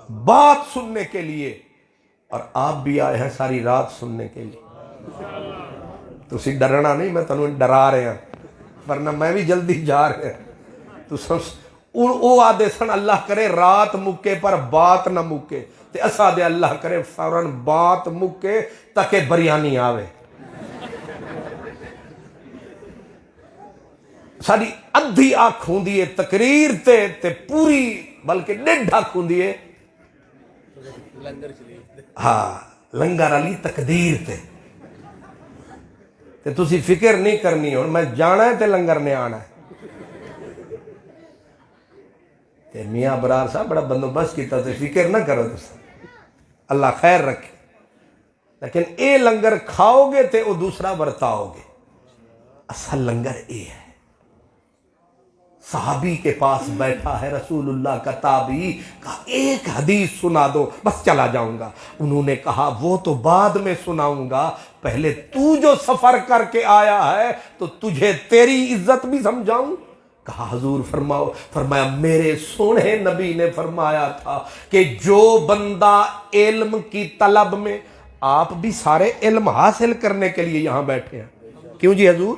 بات سننے کے لیے، اور آپ بھی آئے ہیں ساری رات سننے کے لیے۔ تسی ڈرنا نہیں، میں تنوں ڈرا رہے ہیں، ورنہ میں بھی جلدی جا رہے ہیں۔ تو او آدھے سن اللہ کرے رات مکے پر بات نہ مکے، تے اسا دے اللہ کرے فوراً بات مکے تاکہ بریانی آوے۔ ساری ادھی آنکھ ہوندی ہے تقریر تے پوری بلکہ ڈیڑھ آنکھ ہوندی ہے ہاں لنگر علی تقدیر تے تسی فکر نہیں کرنی ہوں، میں جانا ہے تے لنگر نے آنا ہے۔ تے میاں برار صاحب بڑا بندوبست کیتا تے فکر نہ کرو تسی، اللہ خیر رکھے، لیکن اے لنگر کھاؤ گے تے او دوسرا برتاؤ گے۔ اصل لنگر اے ہے۔ صحابی کے پاس بیٹھا ہے رسول اللہ کا تابعی، کہا ایک حدیث سنا دو بس چلا جاؤں گا۔ انہوں نے کہا وہ تو بعد میں سناؤں گا، پہلے تو جو سفر کر کے آیا ہے تو تجھے تیری عزت بھی سمجھاؤں۔ کہا حضور فرماؤ۔ فرمایا میرے سونے نبی نے فرمایا تھا کہ جو بندہ علم کی طلب میں، آپ بھی سارے علم حاصل کرنے کے لیے یہاں بیٹھے ہیں، کیوں جی حضور؟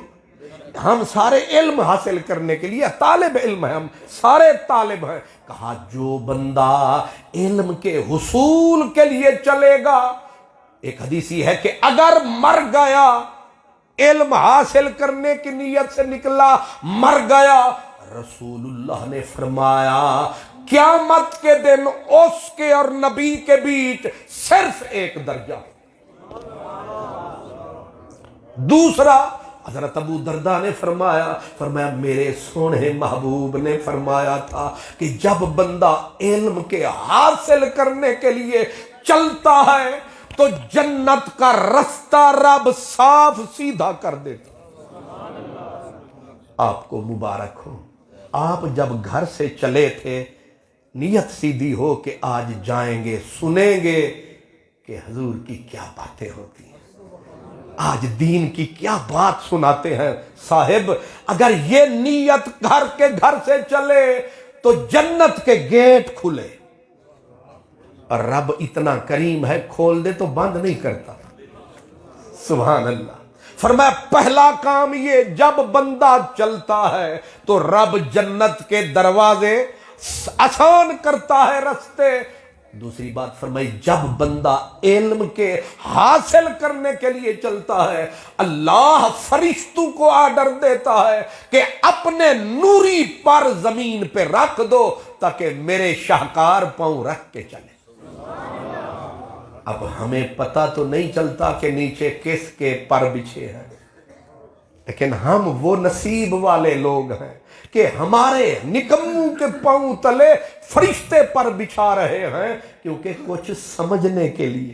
ہم سارے علم حاصل کرنے کے لیے طالب علم ہیں، ہم سارے طالب ہیں۔ کہا جو بندہ علم کے حصول کے لیے چلے گا، ایک حدیث یہ ہے کہ اگر مر گیا، علم حاصل کرنے کی نیت سے نکلا مر گیا، رسول اللہ نے فرمایا قیامت کے دن اس کے اور نبی کے بیچ صرف ایک درجہ۔ دوسرا حضرت ابو درداء نے فرمایا میرے سونے محبوب نے فرمایا تھا کہ جب بندہ علم کے حاصل کرنے کے لیے چلتا ہے تو جنت کا رستہ رب صاف سیدھا کر دیتا۔ آپ کو مبارک ہو، آپ جب گھر سے چلے تھے نیت سیدھی ہو کہ آج جائیں گے، سنیں گے کہ حضور کی کیا باتیں ہوتی ہیں، آج دین کی کیا بات سناتے ہیں۔ صاحب اگر یہ نیت گھر سے چلے تو جنت کے گیٹ کھلے، اور رب اتنا کریم ہے، کھول دے تو بند نہیں کرتا۔ سبحان اللہ۔ فرمایا پہلا کام یہ، جب بندہ چلتا ہے تو رب جنت کے دروازے آسان کرتا ہے رستے۔ دوسری بات فرمائی جب بندہ علم کے حاصل کرنے کے لیے چلتا ہے، اللہ فرشتوں کو آرڈر دیتا ہے کہ اپنے نوری پر زمین پہ رکھ دو تاکہ میرے شاہکار پاؤں رکھ کے چلے۔ اب ہمیں پتہ تو نہیں چلتا کہ نیچے کس کے پر بچھے ہیں، لیکن ہم وہ نصیب والے لوگ ہیں کہ ہمارے نکموں کے پاؤں تلے فرشتے پر بچھا رہے ہیں، کیونکہ کچھ سمجھنے کے لیے،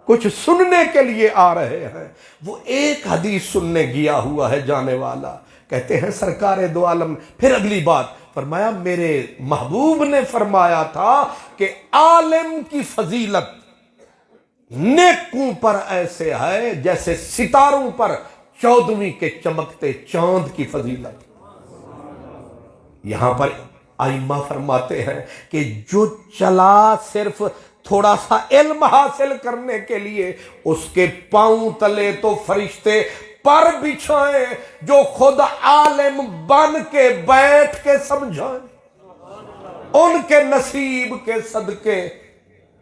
کچھ سننے کے لیے آ رہے ہیں۔ وہ ایک حدیث سننے گیا ہوا ہے جانے والا، کہتے ہیں سرکار دو عالم، پھر اگلی بات فرمایا میرے محبوب نے فرمایا تھا کہ عالم کی فضیلت نیکوں پر ایسے ہے جیسے ستاروں پر 14ویں کے چمکتے چاند کی فضیلت۔ یہاں پر ائمہ فرماتے ہیں کہ جو چلا صرف تھوڑا سا علم حاصل کرنے کے لیے، اس کے پاؤں تلے تو فرشتے پر بچھائیں جو خود عالم بن کے بیٹھ کے سمجھائیں، ان کے نصیب کے صدقے۔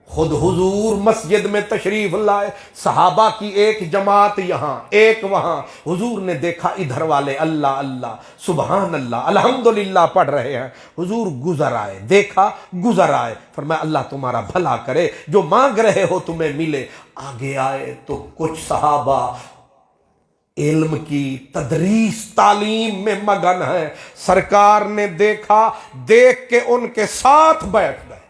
خود حضور مسجد میں تشریف لائے، صحابہ کی ایک جماعت یہاں ایک وہاں، حضور نے دیکھا ادھر والے اللہ اللہ سبحان اللہ الحمدللہ پڑھ رہے ہیں، حضور گزر آئے، دیکھا گزر آئے، فرمایا اللہ تمہارا بھلا کرے، جو مانگ رہے ہو تمہیں ملے۔ آگے آئے تو کچھ صحابہ علم کی تدریس تعلیم میں مگن ہیں، سرکار نے دیکھا، دیکھ کے ان کے ساتھ بیٹھ گئے۔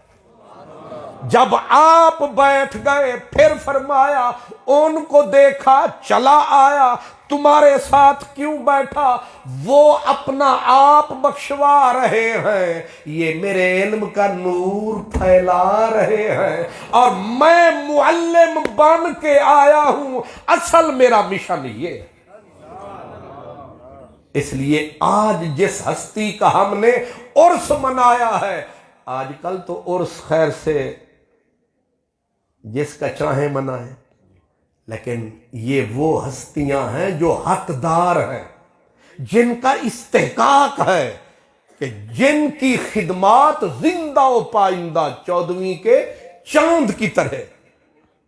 جب آپ بیٹھ گئے پھر فرمایا ان کو دیکھا چلا آیا، تمہارے ساتھ کیوں بیٹھا؟ وہ اپنا آپ بخشوا رہے ہیں، یہ میرے علم کا نور پھیلا رہے ہیں، اور میں معلم بن کے آیا ہوں، اصل میرا مشن یہ ہے۔ اس لیے آج جس ہستی کا ہم نے عرس منایا ہے، آج کل تو عرس خیر سے جس کا چاہیں منائیں، لیکن یہ وہ ہستیاں ہیں جو حقدار ہیں، جن کا استحقاق ہے، کہ جن کی خدمات زندہ و پائندہ 14ویں کے چاند کی طرح.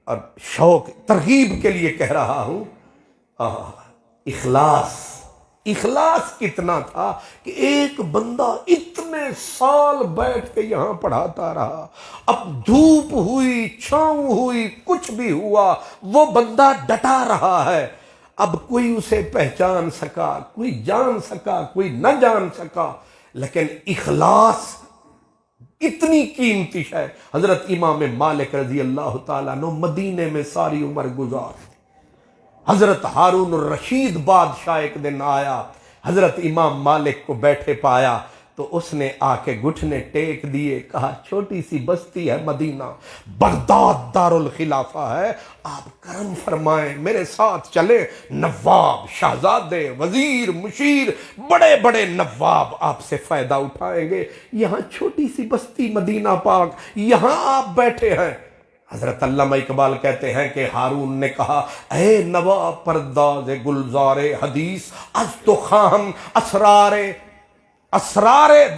اور شوق ترغیب کے لیے کہہ رہا ہوں، اخلاص کتنا تھا کہ ایک بندہ اتنے سال بیٹھ کے یہاں پڑھاتا رہا، اب دھوپ ہوئی چھاؤں ہوئی کچھ بھی ہوا وہ بندہ ڈٹا رہا ہے. اب کوئی اسے پہچان سکا، کوئی جان سکا، کوئی نہ جان سکا، لیکن اخلاص اتنی قیمتی ہے. حضرت امام مالک رضی اللہ تعالیٰ عنہ مدینے میں ساری عمر گزار. حضرت ہارون الرشید بادشاہ ایک دن آیا، حضرت امام مالک کو بیٹھے پایا تو اس نے آ کے گھٹنے ٹیک دیے، کہا چھوٹی سی بستی ہے مدینہ، بغداد دارالخلافہ ہے، آپ کرم فرمائیں میرے ساتھ چلیں، نواب، شہزادے، وزیر، مشیر، بڑے بڑے نواب آپ سے فائدہ اٹھائیں گے. یہاں چھوٹی سی بستی مدینہ پاک، یہاں آپ بیٹھے ہیں. حضرت علامہ اقبال کہتے ہیں کہ ہارون نے کہا، اے نواب پرداز گلزار حدیث، از تو خواہم اسرار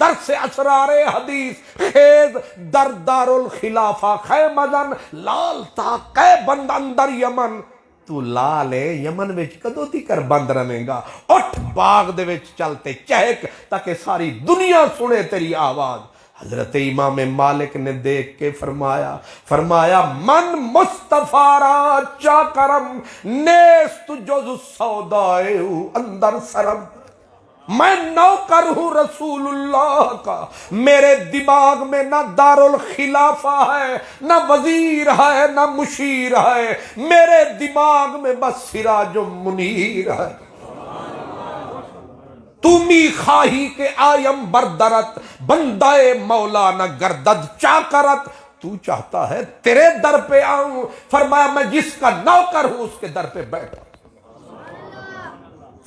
درس اسرار حدیث، خیز در دار الخلافہ خیمدن لال تاقے بند اندر یمن. تو لال یمن وچ کدوں تیکر بند رہے گا، اٹھ باغ دے وچ چلتے چہک تاکہ ساری دنیا سنے تیری آواز. حضرت امام مالک نے دیکھ کے فرمایا من مصطفیٰ را چا کرم، نیست جز سودائے اندر سرم. میں نوکر ہوں رسول اللہ کا، میرے دماغ میں نہ دارالخلافہ ہے، نہ وزیر ہے، نہ مشیر ہے، میرے دماغ میں بس سراج منیر ہے. تمی خواہی کہ آیم بردرت، بندہ مولا نہ گردد چا کرت. تو چاہتا ہے تیرے در پہ آؤں، فرمایا میں جس کا نوکر ہوں اس کے در پہ بیٹھا.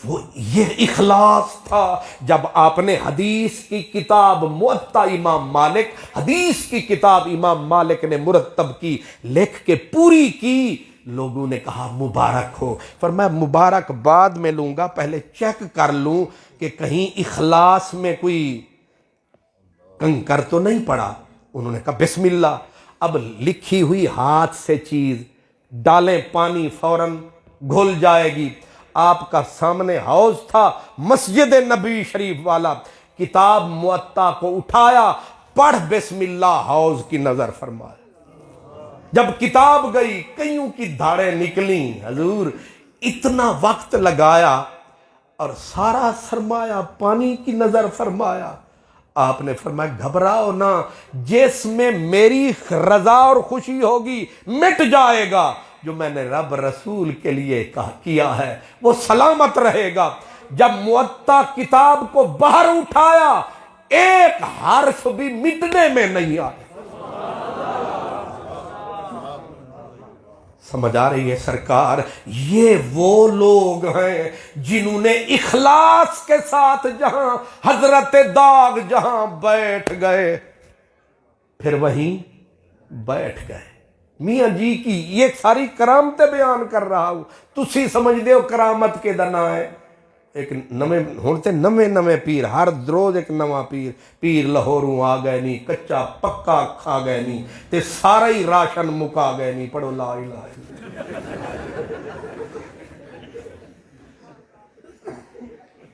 وہ یہ اخلاص تھا. جب آپ نے حدیث کی کتاب موطا امام مالک، حدیث کی کتاب امام مالک نے مرتب کی، لکھ کے پوری کی، لوگوں نے کہا مبارک ہو. فرمایا مبارک بعد میں لوں گا، پہلے چیک کر لوں کہ کہیں اخلاص میں کوئی کنکر تو نہیں پڑا. انہوں نے کہا بسم اللہ. اب لکھی ہوئی ہاتھ سے چیز ڈالیں پانی فوراً گھل جائے گی. آپ کا سامنے حوض تھا مسجد نبی شریف والا، کتاب موطا کو اٹھایا، پڑھ بسم اللہ، حوض کی نظر فرمایا. جب کتاب گئی کئیوں کی دھاڑیں نکلیں، حضور اتنا وقت لگایا اور سارا سرمایہ پانی کی نظر فرمایا. آپ نے فرمایا گھبراؤ نہ، جس میں میری رضا اور خوشی ہوگی مٹ جائے گا، جو میں نے رب رسول کے لیے کیا ہے وہ سلامت رہے گا. جب موطا کتاب کو باہر اٹھایا ایک حرف بھی مٹنے میں نہیں آیا. سمجھ آ رہی ہے سرکار؟ یہ وہ لوگ ہیں جنہوں نے اخلاص کے ساتھ جہاں حضرت داغ جہاں بیٹھ گئے پھر وہیں بیٹھ گئے. میاں جی کی یہ ساری کرامتیں بیان کر رہا ہوں، تسی سمجھ دے ہو کرامت کے دنا ہے. ایک نویں ہوتے نویں پیر، ہر روز ایک نواں پیر لاہوروں آ گئے نہیں، کچا پکا کھا گئے نہیں تے سارا ہی راشن مکا گئے نہیں. پڑھو لا الہ الا اللہ.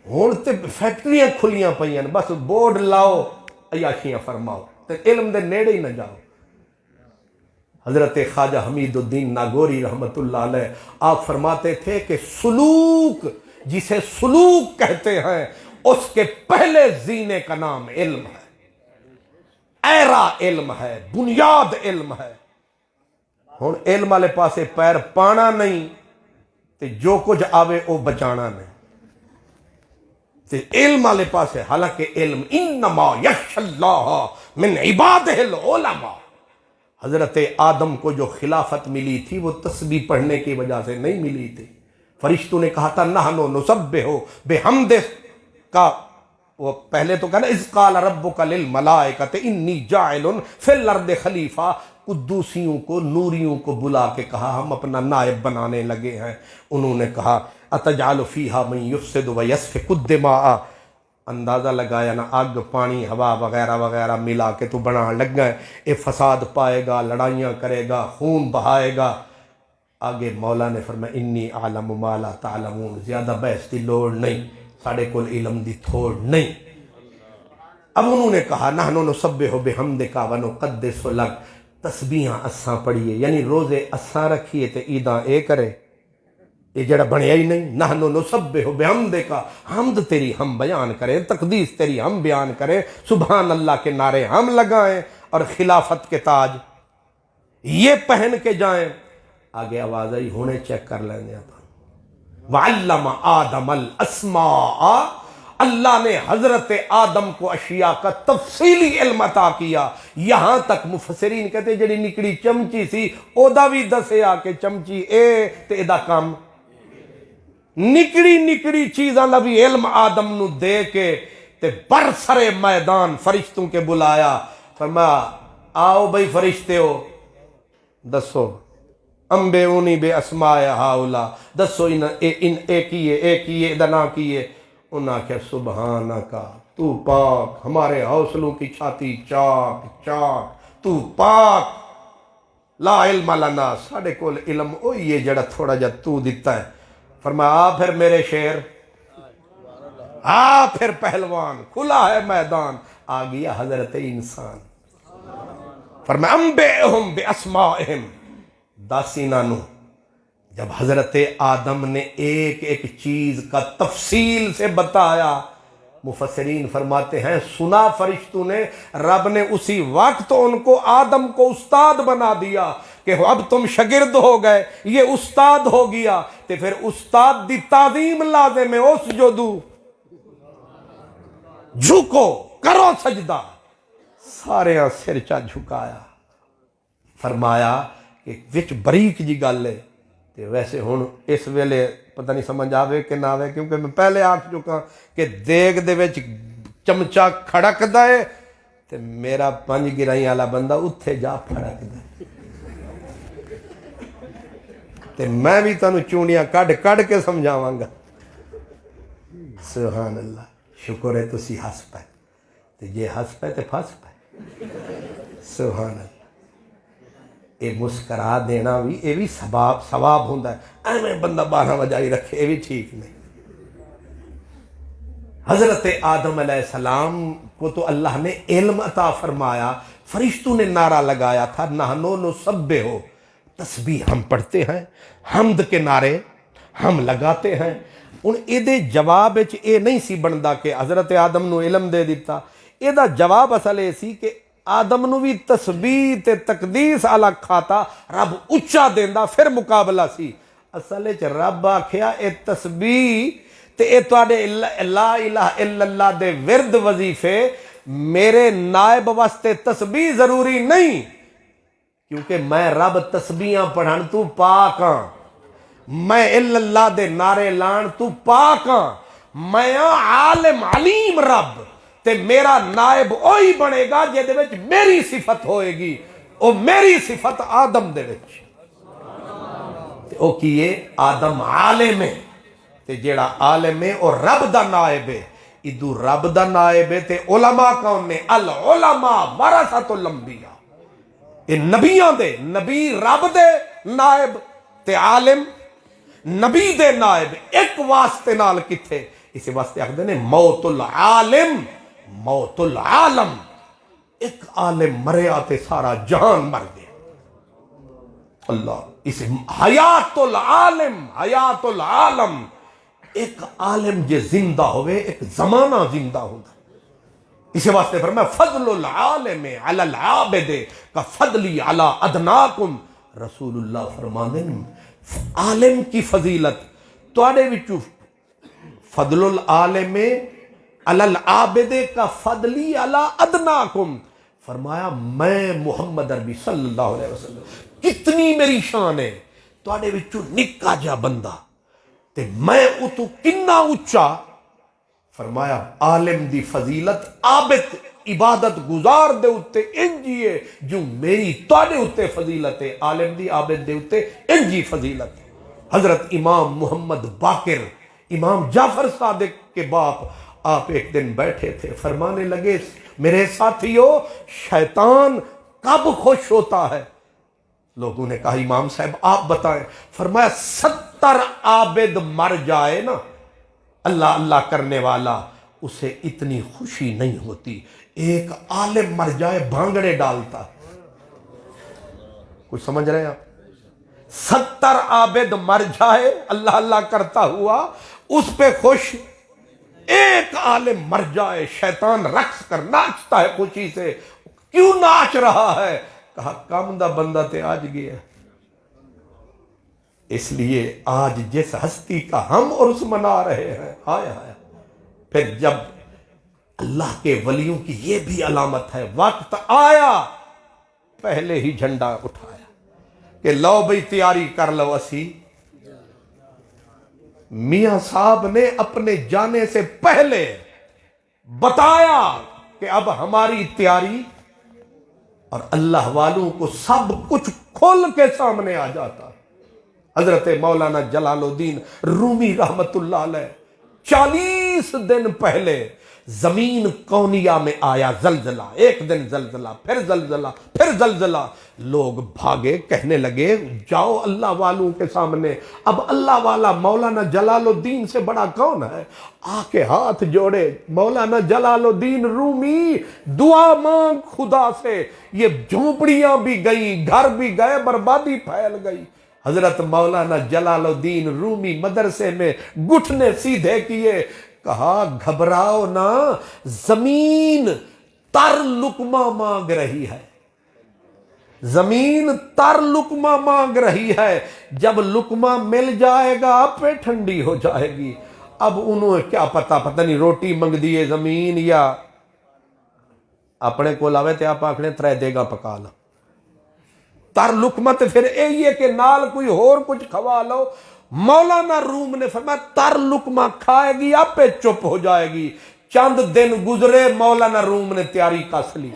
ہوں تے فیکٹریاں کھلیاں پئیاں، بس بورڈ لاؤ عیاشیاں فرماؤ تے علم دے نیڑے ہی نہ جاؤ. حضرت خواجہ حمید الدین ناگوری رحمت اللہ علیہ آپ فرماتے تھے کہ سلوک، جسے سلوک کہتے ہیں، اس کے پہلے زینے کا نام علم ہے، ایرا علم ہے، بنیاد علم ہے. ہن علم والے پاسے پیر پانا نہیں تے جو کچھ آوے او بچانا نہیں. تے علم والے پاسے، حالانکہ علم انما یخشی اللہ من عبادہ العلماء. حضرت آدم کو جو خلافت ملی تھی وہ تسبیح پڑھنے کی وجہ سے نہیں ملی تھی. فرشتوں نے کہا تھا نحن نسبح بحمدہ کا وہ پہلے تو کہنا اذ قال ربک للملائکۃ انی جاعل فی الارض خلیفہ، قدوسیوں کو نوریوں کو بلا کے کہا ہم اپنا نائب بنانے لگے ہیں. انہوں نے کہا اتجعل فیہا من یفسد ویسفک الدماء، اندازہ لگایا نا، آگ پانی ہوا وغیرہ وغیرہ ملا کے تو بنا لگ گئے، اے فساد پائے گا، لڑائیاں کرے گا، خون بہائے گا. آگے مولا نے فرمایا انی اعلم ما لا تعلمون، زیادہ بحث دی لوڑ نہیں، ساڑھے کول علم دی تھوڑ نہیں. اب انہوں نے کہا نحن نسبح بحمدک ونقدس لک، تسبیحاں اساں پڑھیے، یعنی روزے اساں رکھیے تے عیداں اے کرے، یہ جڑا بنیا ہی نہیں. نحن نسبح بحمدک، حمد تیری ہم بیان کریں، تقدیس تیری ہم بیان کریں، سبحان اللہ کے نعرے ہم لگائیں، اور خلافت کے تاج یہ پہن کے جائیں. آگے آواز آئی ہونے چیک کر لیں گے. وعلم آدم الاسماء، اللہ نے حضرت آدم کو اشیاء کا تفصیلی علم عطا کیا. یہاں تک مفسرین کہتے ہیں جڑی نکڑی چمچی سی اودا بھی دسے آ کے چمچی اے تے ادا کام، نکڑی نکڑی چیزاں دا بھی علم آدم نو دے کے تے برسر میدان فرشتوں کے بلایا. فرمایا آؤ بھئی فرشتے ہو، دسو انبئونی بے اسماء ہاؤلا، دسو اے کیے ادا نہ کیے. انہاں کہ سبحانکا، تو پاک، ہمارے حوصلوں کی چھاتی چاک چاک، تو پاک. لا علم لنا، ساڑھے کول علم ہوئی ہے جڑا تھوڑا جا تو دیتا ہے. فرمایا آ پھر میرے شیر، آ پھر پہلوان، کھلا ہے میدان. آ گیا حضرت انسان. فرمایا انبئہم باسمائہم، داسینا نو جب حضرت آدم نے ایک ایک چیز کا تفصیل سے بتایا، مفسرین فرماتے ہیں سنا فرشتوں نے، رب نے اسی وقت ان کو آدم کو استاد بنا دیا کہ اب تم شاگرد ہو گئے، یہ استاد ہو گیا. تے پھر استاد دی تعظیم لازم ہے، اس جدو جھکو کرو سجدہ. سارے سر چا جھکایا. فرمایا کہ وچ بریک جی گل ہے، تے ویسے ہن اس ویلے پتہ نہیں سمجھ آوے کہ نہ آوے، کیونکہ میں پہلے آکھ چکا کہ دیگ دے وچ چمچا کھڑکدا ہے تے میرا 5 گرائی والا بندہ اتھے جا پھڑکدا ہے. تے میں بھی تانوں چونیاں کڈ کڈ کے سمجھاواں گا. سبحان اللہ، شکر ہے تسی ہس پے، تے جے ہس پے تے پھس پے. سبحان اللہ. اے مسکرا دینا بھی اے بھی ثواب ہوندا ہے. ایویں بندہ 12 وجائی رکھے اے بھی ٹھیک نہیں. حضرت آدم علیہ السلام کو تو اللہ نے علم عطا فرمایا. فرشتوں نے نعرہ لگایا تھا نحن نسبح، تسبیح ہم پڑھتے ہیں، حمد کے نعرے ہم لگاتے ہیں. ان ایدے جواب وچ اے نہیں سی بندا کہ حضرت آدم نو علم دے دیتا. ایدا جواب اصل اے سی کہ آدم نو بھی تسبیح تے تقدیس الگ کھاتا، رب اچا دیندا، پھر مقابلہ سی. اصل وچ رب آکھیا اے تسبیح تے اے تواڈے لا الہ الا اللہ دے ورد وظیفے میرے نائب واسطے تسبیح ضروری نہیں، کیونکہ میں رب تسبیحاں پڑھن تو پاک ہاں، میں الا اللہ دے نعرے لان تو پاک ہاں. میں عالم علیم رب، تے میرا نائب وہی بنے گا جے وچ میری صفت ہوئے گی. او میری صفت آدم دے وچ، او کیے آدم عالم ہے، تے جیڑا عالم ہے او رب دا نائب ہے. ادو رب دا نائب ہے تے علماء کون نے؟ العلماء ورثۃ الانبیاء، اے نبیاں دے، نبی رب دے نائب تے عالم نبی دے نائب. ایک واسطے نال کتھے، اسی واسطے آخدے نے موت العالم موت العالم. ایک عالم مریا تے سارا جہان مر گیا. اللہ اسے حیات العالم حیات العالم. ایک عالم جے زندہ ہوئے ایک زمانہ زندہ ہوگا. اسی واسطے فرمایا فضل العالم علی العابد کا فضلی علی ادناکم. رسول اللہ فرماندے عالم کی فضیلت تواڈے وچوں فضل العالم علی العابد کا فضلی علی ادناکم. فرمایا میں محمد عربی صلی اللہ علیہ وسلم کتنی میری شان ہے، تواڈے وچوں نکا جا بندہ تے میں اتو کنا اچا. فرمایا عالم دی فضیلت عابد عبادت گزار دے اتے انجی ہے جو میری تواڈے اتے فضیلت ہے، عالم دی عابد دے اتے انجی فضیلت ہے۔ حضرت امام محمد باقر امام جعفر صادق کے باپ آپ ایک دن بیٹھے تھے، فرمانے لگے میرے ساتھیو شیطان کب خوش ہوتا ہے؟ لوگوں نے کہا امام صاحب آپ بتائیں۔ فرمایا 70 عابد مر جائے نا اللہ اللہ کرنے والا، اسے اتنی خوشی نہیں ہوتی، ایک عالم مر جائے بھانگڑے ڈالتا۔ کچھ سمجھ رہے ہیں آپ؟ 70 عابد مر جائے اللہ اللہ کرتا ہوا اس پہ خوش، ایک عالم مر جائے شیطان رقص کر ناچتا ہے خوشی سے، کیوں ناچ رہا ہے؟ کہا کام دا بندہ تے آج گیا۔ اس لیے آج جس ہستی کا ہم عرس منا رہے ہیں، ہائے ہائے، پھر جب اللہ کے ولیوں کی یہ بھی علامت ہے، وقت آیا پہلے ہی جھنڈا اٹھایا کہ لو بھئی تیاری کر لو اسی۔ میاں صاحب نے اپنے جانے سے پہلے بتایا کہ اب ہماری تیاری، اور اللہ والوں کو سب کچھ کھول کے سامنے آ جاتا۔ حضرت مولانا جلال الدین رومی رحمت اللہ علیہ 40 دن پہلے زمین کونیہ میں آیا زلزلہ، ایک دن زلزلہ، پھر زلزلہ، پھر زلزلہ، لوگ بھاگے، کہنے لگے جاؤ اللہ والوں کے سامنے، اب اللہ والا مولانا جلال الدین سے بڑا کون ہے؟ آ کے ہاتھ جوڑے، مولانا جلال الدین رومی دعا مانگ خدا سے، یہ جھونپڑیاں بھی گئی، گھر بھی گئے، بربادی پھیل گئی۔ حضرت مولانا جلال الدین رومی مدرسے میں گھٹنے سیدھے کیے، کہا گھبراؤ نہ، زمین تر لقمہ مانگ رہی ہے، زمین تر لقمہ مانگ رہی ہے، جب لقمہ مل جائے گا آپ پہ ٹھنڈی ہو جائے گی۔ اب انہوں کیا پتا نہیں روٹی منگ دیے زمین یا اپنے کو لاوے تے آپ آکھنے ترے دے گا پکا لا، تر لقمت پھر یہ کہ نال کوئی اور کچھ کھوا لو۔ مولانا روم نے فرمایا تر لقمہ کھائے گی آپ پہ چپ ہو جائے گی۔ چند دن گزرے، مولانا روم نے تیاری کس لی،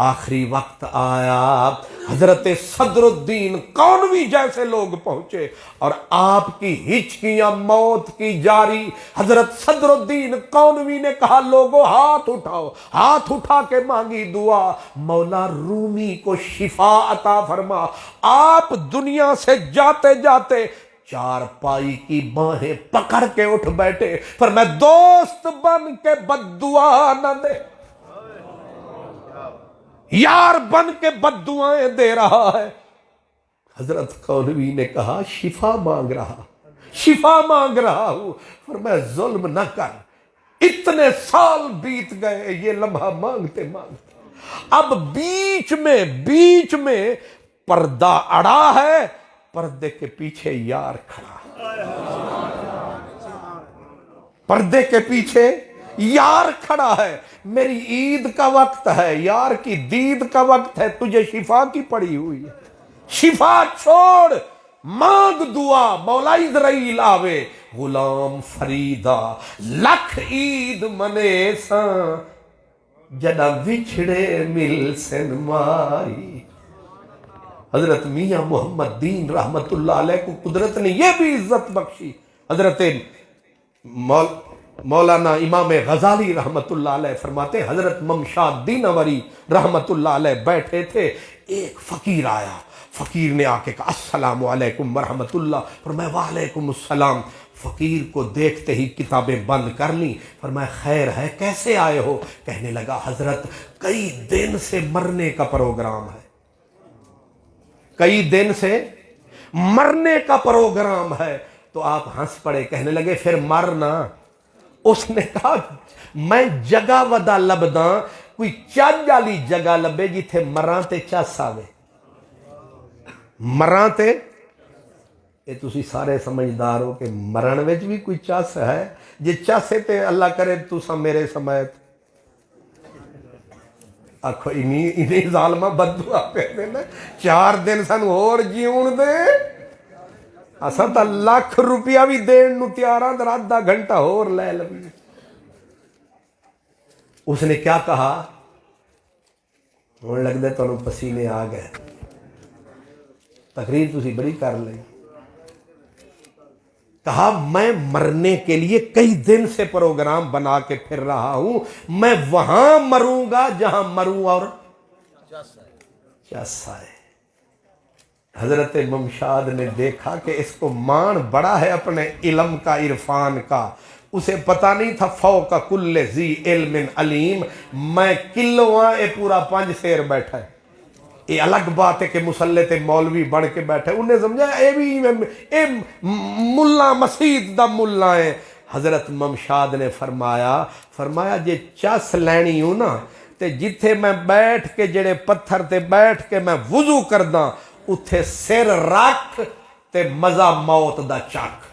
آخری وقت آیا، حضرت صدر الدین قونوی جیسے لوگ پہنچے اور آپ کی ہچکیاں موت کی جاری۔ حضرت صدر الدین قونوی نے کہا لوگوں ہاتھ اٹھاؤ، ہاتھ اٹھا کے مانگی دعا، مولا رومی کو شفا عطا فرما۔ آپ دنیا سے جاتے جاتے چار پائی کی باہیں پکڑ کے اٹھ بیٹھے، پر میں دوست بن کے بد دعا نہ دے، یار بن کے بد دعائیں دے رہا ہے۔ حضرت قونوی نے کہا شفا مانگ رہا، شفا مانگ رہا ہوں، فرمایا ظلم نہ کر، اتنے سال بیت گئے یہ لمحہ مانگتے مانگتے، اب بیچ میں پردہ اڑا ہے، پردے کے پیچھے یار کھڑا، پردے کے پیچھے یار کھڑا ہے، میری عید کا وقت ہے، یار کی دید کا وقت ہے، تجھے شفا کی پڑی ہوئی ہے، شفا چھوڑ، مانگ دعا، مولا عزرائیل آوے، غلام فریدہ لکھ عید منے ساں، جڑا وچھڑے مل سن مائی۔ حضرت میاں محمد دین رحمت اللہ علیہ کو قدرت نے یہ بھی عزت بخشی۔ حضرت مولانا امام غزالی رحمت اللہ علیہ فرماتے ہیں حضرت ممشاد دینوری رحمت اللہ علیہ بیٹھے تھے، ایک فقیر آیا، فقیر نے آ کے کہا السلام علیکم ورحمت اللہ، فرمایا وعلیکم السلام۔ فقیر کو دیکھتے ہی کتابیں بند کر لیں، فرمایا خیر ہے، کیسے آئے ہو؟ کہنے لگا حضرت کئی دن سے مرنے کا پروگرام ہے، کئی دن سے مرنے کا پروگرام ہے۔ تو آپ ہنس پڑے، کہنے لگے پھر مرنا؟ اس نے کہا میں جگہ ودا لبداں، کوئی چج والی جگہ لبے جتھے مراں تے چس آوے، مراں تے، یہ تسی سارے سمجھدار ہو کہ مرن وچ بھی کوئی چس ہے، جے چس ہے تے اللہ کرے تساں میرے سمیت آکھو انہی ظالمہ بددعا پہ دینا، 4 دن سانو اور جیون دے، اساں تا 1,00,000 روپیہ بھی دین نو تیار ہاں، ادھا گھنٹہ اور لے لوی۔ اس نے کیا کہا؟ ہونے لگتے تو پسینے آ گئے، تقریر تسی بڑی کر لئی۔ کہا میں مرنے کے لیے کئی دن سے پروگرام بنا کے پھر رہا ہوں، میں وہاں مروں گا جہاں مروں اور چس آئے۔ حضرت ممشاد نے دیکھا کہ اس کو مان بڑا ہے اپنے علم کا، عرفان کا، اسے پتہ نہیں تھا فوق کل ذی علم علیم، میں کلواں اے پورا 5 سیر بیٹھا ہے۔ یہ الگ بات ہے کہ مسلط مولوی بڑھ کے بیٹھے، انہیں سمجھا اے ملا مسیت دا ملا ہے۔ حضرت ممشاد نے فرمایا جے چس لینی ہوں نا تے جتھے میں بیٹھ کے جڑے پتھر تے بیٹھ کے میں وضو کرداں اتھے سر رکھ تے مزہ موت دا چک۔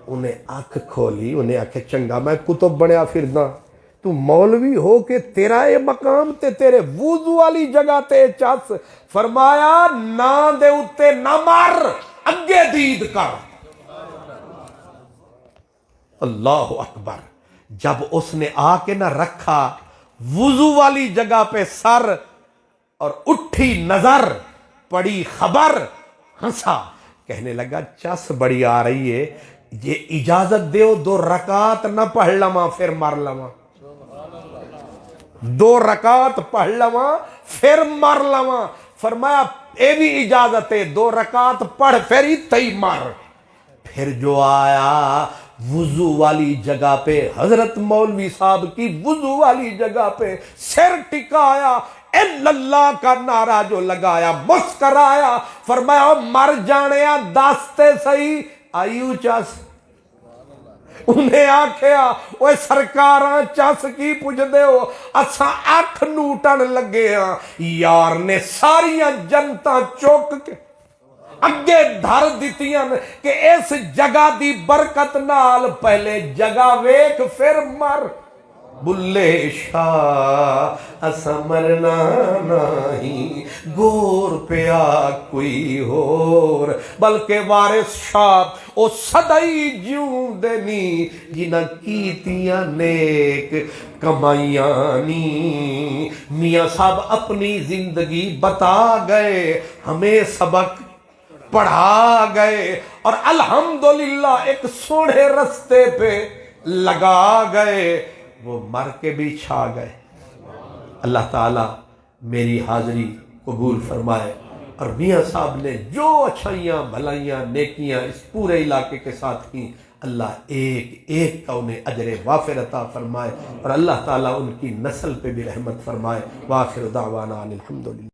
انہیں آنکھ کھولی، انہیں آنکھ چنگا میں کتب بنیا پھرداں، تو مولوی ہو کے تیرا یہ مقام تے تیرے وضو والی جگہ تے چس۔ فرمایا نہ دے اتے نہ مر، اگے دید کر۔ اللہ اکبر۔ جب اس نے آ کے نہ رکھا وضو والی جگہ پہ سر اور اٹھی نظر، پڑی خبر، ہنسا، کہنے لگا چس بڑی آ رہی ہے، یہ اجازت دیو 2 رکعت نہ پڑھ لواں پھر مر لواں، 2 رکعت پڑھ لواں پھر مر لواں۔ فرمایا اے بھی اجازت ہے، 2 رکعت پڑھ پھر ہی تئی مر۔ پھر جو آیا وضو والی جگہ پہ، حضرت مولوی صاحب کی وضو والی جگہ پہ سر ٹکایا، الا اللہ کا نعرہ جو لگایا، مسکرایا، فرمایا مر جانیا دستے صحیح آئیو چس۔ انہیں آکھیا اوے سرکاراں چس کی پوچھ دے ہو، اساں 8 نوٹن لگے ہاں۔ یار نے ساریاں جنتاں چوک کے اگے دھر دیتیاں کہ اس جگہ دی برکت نال پہلے جگہ ویکھ پھر مر۔ بلے شاہ اساں مرنا نہیں، گور پیا کوئی ہور، بلکہ وارث شاہ او سدائی جیوں دینی، جنہ کیتیاں نیک کمائیاں نی۔ میاں صاحب اپنی زندگی بتا گئے، ہمیں سبق پڑھا گئے، اور الحمدللہ ایک سونے رستے پہ لگا گئے، وہ مر کے بھی چھا گئے۔ اللہ تعالیٰ میری حاضری قبول فرمائے، اور میاں صاحب نے جو اچھائیاں بھلائیاں نیکیاں اس پورے علاقے کے ساتھ کی، اللہ ایک ایک کا انہیں اجر وافر عطا فرمائے، اور اللہ تعالیٰ ان کی نسل پہ بھی رحمت فرمائے۔ وآخر دعوانا الحمدللہ۔